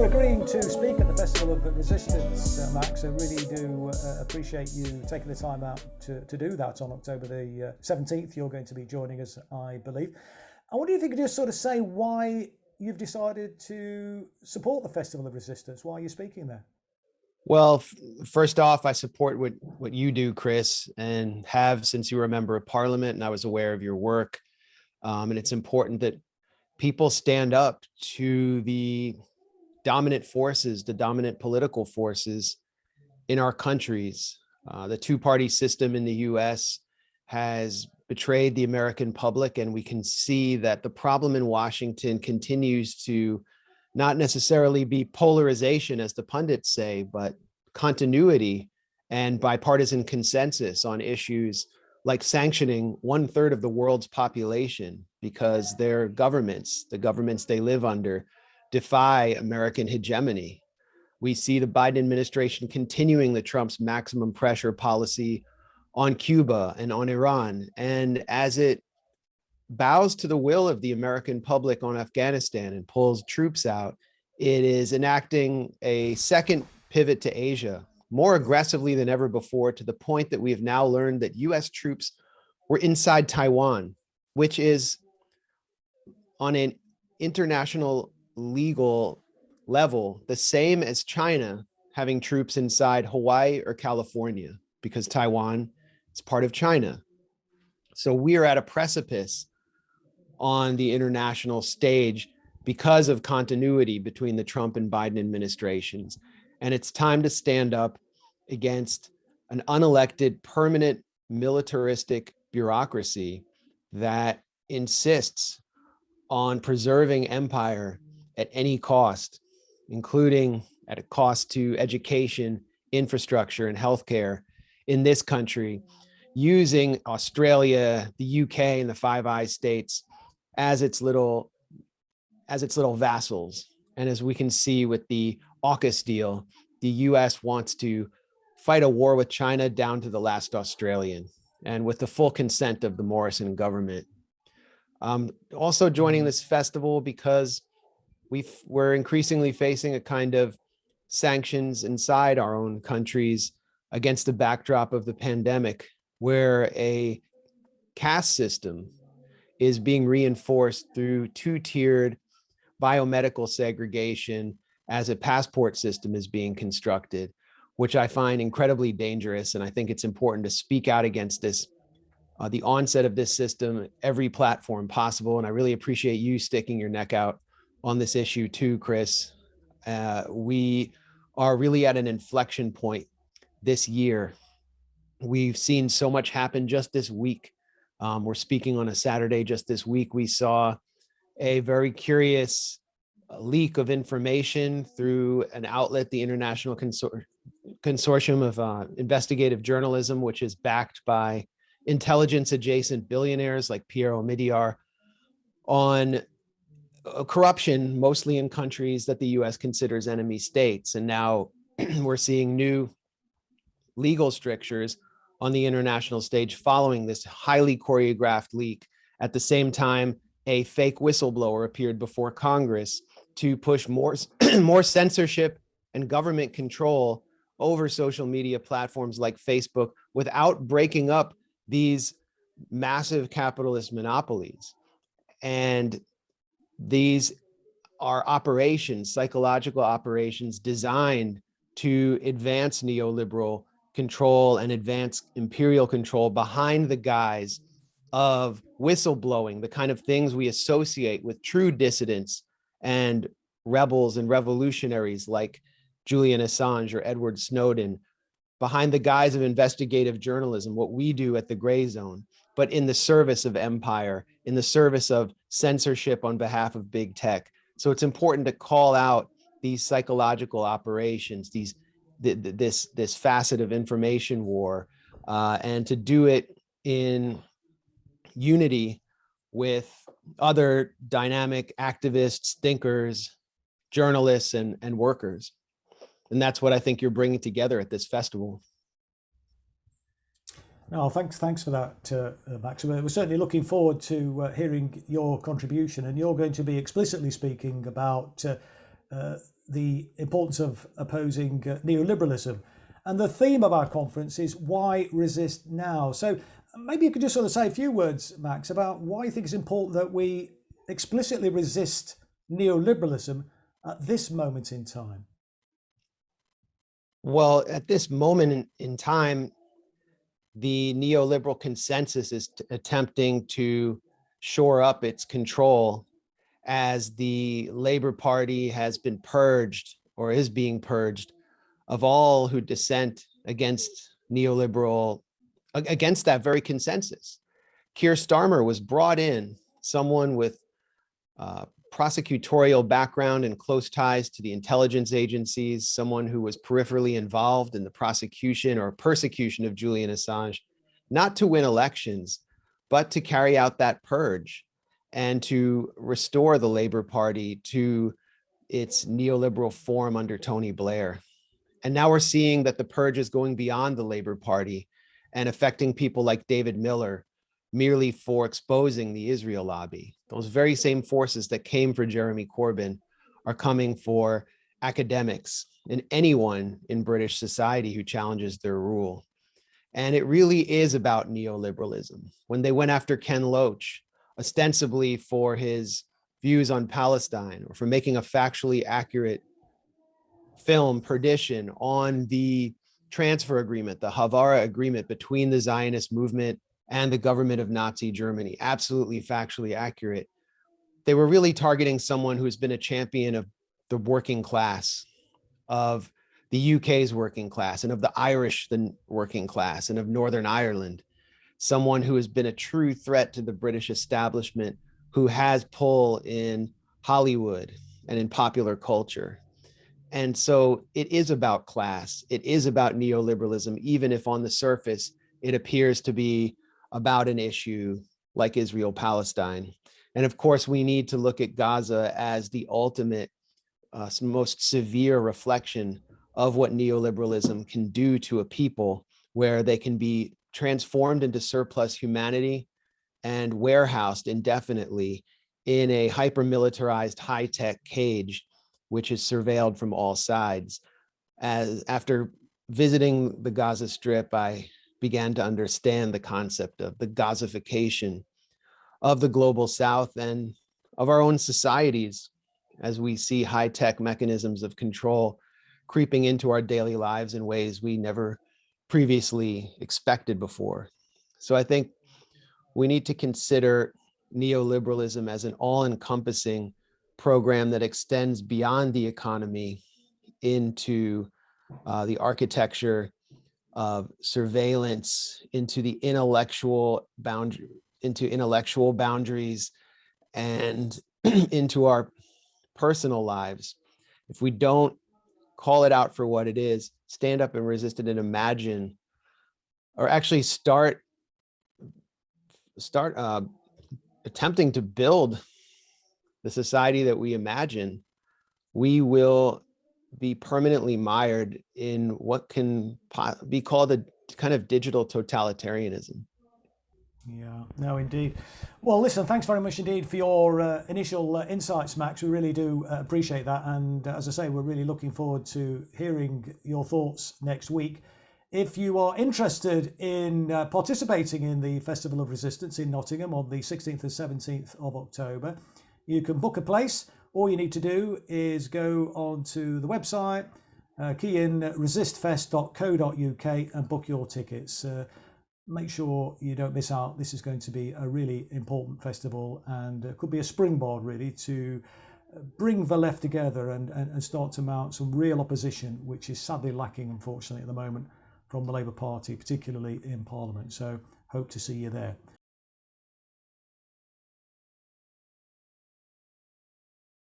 for agreeing to speak at the Festival of Resistance, Max. I really do appreciate you taking the time out to do that on October the 17th. You're going to be joining us, I believe. I wonder if you could just sort of say why you've decided to support the Festival of Resistance. Why are you speaking there? Well, first off, I support what you do, Chris, and have since you were a member of Parliament, and I was aware of your work. And it's important that people stand up to the dominant forces, the dominant political forces in our countries. The two-party system in the US has betrayed the American public, and we can see that the problem in Washington continues to not necessarily be polarization, as the pundits say, but continuity and bipartisan consensus on issues like sanctioning 1/3 of the world's population because their governments, the governments they live under, defy American hegemony. We see the Biden administration continuing the Trump's maximum pressure policy on Cuba and on Iran. And as it bows to the will of the American public on Afghanistan and pulls troops out, it is enacting a second pivot to Asia more aggressively than ever before, to the point that we have now learned that US troops were inside Taiwan, which is on an international legal level the same as China having troops inside Hawaii or California, because Taiwan is part of China. So we are at a precipice on the international stage because of continuity between the Trump and Biden administrations. And it's time to stand up against an unelected, permanent, militaristic bureaucracy that insists on preserving empire at any cost, including at a cost to education, infrastructure, and healthcare in this country, using Australia, the UK, and the Five Eyes states as its little vassals. And as we can see with the AUKUS deal, the US wants to fight a war with China down to the last Australian, and with the full consent of the Morrison government. Also joining this festival because we're increasingly facing a kind of sanctions inside our own countries against the backdrop of the pandemic, where a caste system is being reinforced through two-tiered biomedical segregation as a passport system is being constructed, which I find incredibly dangerous. And I think it's important to speak out against this, the onset of this system, every platform possible. And I really appreciate you sticking your neck out on this issue too, Chris. We are really at an inflection point this year. We've seen so much happen just this week. We're speaking on a Saturday. Just this week, we saw a very curious leak of information through an outlet, the International Consortium of Investigative Journalism, which is backed by intelligence adjacent billionaires like Pierre Omidyar, on corruption, mostly in countries that the US considers enemy states. And now we're seeing new legal strictures on the international stage following this highly choreographed leak. At the same time, a fake whistleblower appeared before Congress to push more censorship and government control over social media platforms like Facebook without breaking up these massive capitalist monopolies. And these are operations, psychological operations designed to advance neoliberal control and advance imperial control behind the guise of whistleblowing, the kind of things we associate with true dissidents and rebels and revolutionaries like Julian Assange or Edward Snowden, behind the guise of investigative journalism, what we do at the Gray Zone, but in the service of empire, in the service of censorship on behalf of big tech. So it's important to call out these psychological operations, this facet of information war, and to do it in unity with other dynamic activists, thinkers, journalists, and workers. And that's what I think you're bringing together at this festival. No, thanks for that, Max. We're certainly looking forward to hearing your contribution, and you're going to be explicitly speaking about the importance of opposing neoliberalism. And the theme of our conference is why resist now? So maybe you could just sort of say a few words, Max, about why you think it's important that we explicitly resist neoliberalism at this moment in time. Well, at this moment in time, the neoliberal consensus is attempting to shore up its control as the Labor Party has been purged or is being purged of all who dissent against neoliberal, against that very consensus. Keir Starmer was brought in, someone with prosecutorial background and close ties to the intelligence agencies, someone who was peripherally involved in the prosecution or persecution of Julian Assange, not to win elections, but to carry out that purge and to restore the Labor Party to its neoliberal form under Tony Blair. And now we're seeing that the purge is going beyond the Labor Party and affecting people like David Miller merely for exposing the Israel lobby. Those very same forces that came for Jeremy Corbyn are coming for academics and anyone in British society who challenges their rule. And it really is about neoliberalism. When they went after Ken Loach, ostensibly for his views on Palestine or for making a factually accurate film, Perdition, on the transfer agreement, the Havara agreement between the Zionist movement and the government of Nazi Germany, absolutely factually accurate. They were really targeting someone who's been a champion of the working class, of the UK's working class, and of the Irish, the working class, and of Northern Ireland, someone who has been a true threat to the British establishment, who has pull in Hollywood and in popular culture. And so it is about class. It is about neoliberalism, even if on the surface it appears to be about an issue like Israel-Palestine. And of course, we need to look at Gaza as the ultimate, most severe reflection of what neoliberalism can do to a people, where they can be transformed into surplus humanity and warehoused indefinitely in a hyper-militarized high-tech cage, which is surveilled from all sides. As after visiting the Gaza Strip, I began to understand the concept of the Gazification of the global South and of our own societies, as we see high-tech mechanisms of control creeping into our daily lives in ways we never previously expected before. So I think we need to consider neoliberalism as an all-encompassing program that extends beyond the economy into the architecture of surveillance, into the intellectual boundaries, and into our personal lives. If we don't call it out for what it is, stand up and resist it and imagine, or actually start attempting to build the society that we imagine, we will be permanently mired in what can be called a kind of digital totalitarianism. Yeah, no, indeed. Well, listen, thanks very much indeed for your initial insights, Max. We really do appreciate that. And as I say, we're really looking forward to hearing your thoughts next week. If you are interested in participating in the Festival of Resistance in Nottingham on the 16th and 17th of October, you can book a place. All you need to do is go onto the website, key in resistfest.co.uk and book your tickets. Make sure you don't miss out. This is going to be a really important festival and could be a springboard really to bring the left together and start to mount some real opposition, which is sadly lacking, unfortunately, at the moment from the Labour Party, particularly in Parliament. So hope to see you there.